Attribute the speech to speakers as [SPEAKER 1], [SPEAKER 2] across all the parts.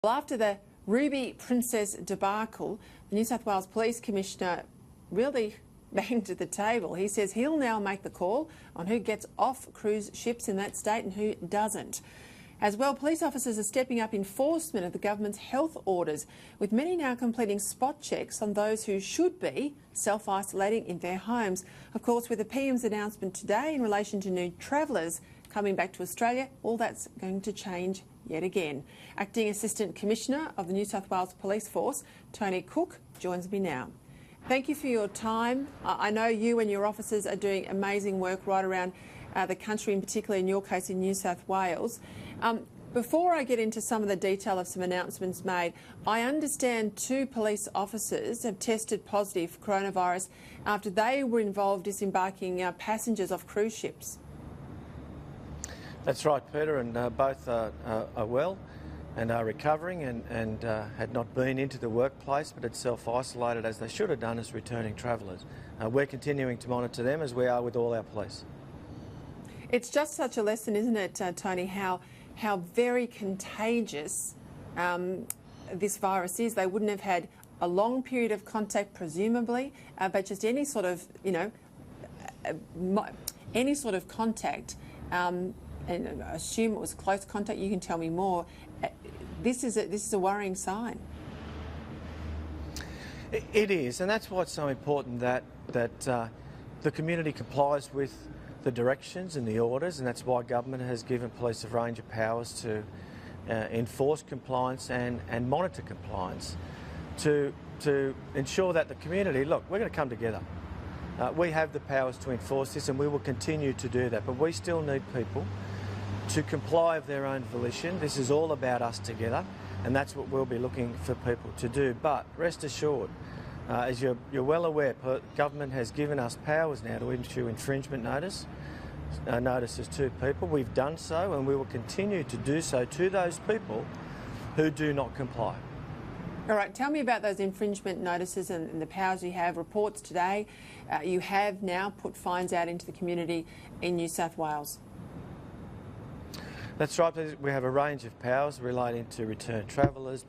[SPEAKER 1] Well, after the Ruby Princess debacle, the New South Wales Police Commissioner really banged at the table. He says he'll now make the call on who gets off cruise ships in that state and who doesn't. As well, police officers are stepping up enforcement of the government's health orders, with many now completing spot checks on those who should be self-isolating in their homes. Of course, with the PM's announcement today in relation to new travellers coming back to Australia, all that's going to change yet again. Acting Assistant Commissioner of the New South Wales Police Force, Tony Cooke, joins me now. Thank you for your time. I know you and your officers are doing amazing work right around the country, and particularly in your case in New South Wales. Before I get into some of the detail of some announcements made, I understand 2 police officers have tested positive for coronavirus after they were involved disembarking passengers off cruise ships.
[SPEAKER 2] That's right, Peter, and both are well and are recovering and had not been into the workplace but had self-isolated as they should have done as returning travellers. We're continuing to monitor them as we are with all our police.
[SPEAKER 1] It's just such a lesson, isn't it, Tony, how very contagious this virus is. They wouldn't have had a long period of contact, presumably, but just any sort of, any sort of contact, and I assume it was close contact. You can tell me more. This is a worrying sign.
[SPEAKER 2] It is, and that's why it's so important that the community complies with the directions and the orders, and that's why government has given police a range of powers to enforce compliance and monitor compliance to ensure that the community, look, we're going to come together. We have the powers to enforce this and we will continue to do that, but we still need people to comply of their own volition. This is all about us together, and that's what we'll be looking for people to do. But rest assured, as you're well aware, government has given us powers now to issue infringement notices to people. We've done so and we will continue to do so to those people who do not comply.
[SPEAKER 1] All right, tell me about those infringement notices and the powers you have. Reports today, you have now put fines out into the community in New South Wales.
[SPEAKER 2] That's right. We have a range of powers relating to return travellers,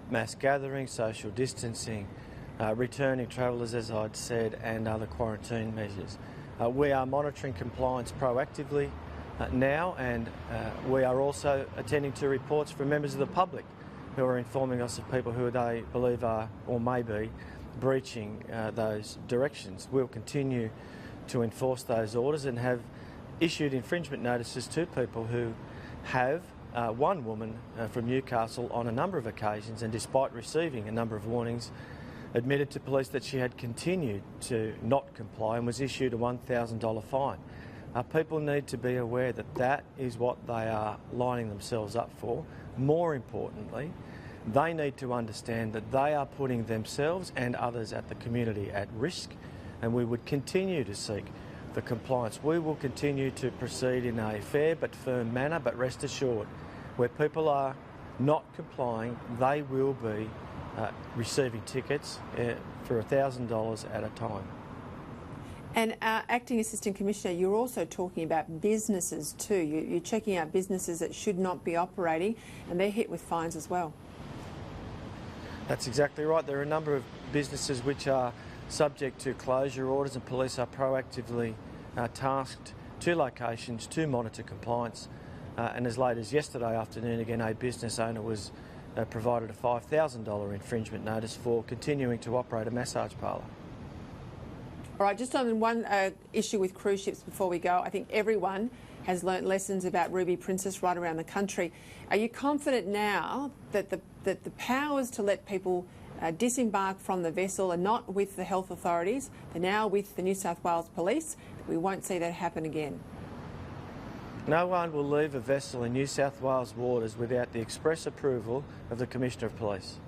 [SPEAKER 2] mass gatherings, social distancing, returning travellers, as I'd said, and other quarantine measures. We are monitoring compliance proactively now, and we are also attending to reports from members of the public who are informing us of people who they believe are or may be breaching those directions. We'll continue to enforce those orders and have issued infringement notices to people who have, one woman from Newcastle on a number of occasions, and despite receiving a number of warnings, admitted to police that she had continued to not comply and was issued a $1,000 fine. People need to be aware that that is what they are lining themselves up for. More importantly, they need to understand that they are putting themselves and others at the community at risk, and we would continue to seek the compliance. We will continue to proceed in a fair but firm manner, but rest assured, where people are not complying, they will be receiving tickets for $1,000 at a time.
[SPEAKER 1] And Acting Assistant Commissioner, you're also talking about businesses too. You're checking out businesses that should not be operating, and they're hit with fines as well.
[SPEAKER 2] That's exactly right. There are a number of businesses which are subject to closure orders, and police are proactively tasked to locations to monitor compliance. And as late as yesterday afternoon, again, a business owner was provided a $5,000 infringement notice for continuing to operate a massage parlour.
[SPEAKER 1] All right, just on one issue with cruise ships before we go, I think everyone has learnt lessons about Ruby Princess right around the country. Are you confident now that the powers to let people disembark from the vessel are not with the health authorities, they're now with the New South Wales Police? We won't see that happen again.
[SPEAKER 2] No one will leave a vessel in New South Wales waters without the express approval of the Commissioner of Police.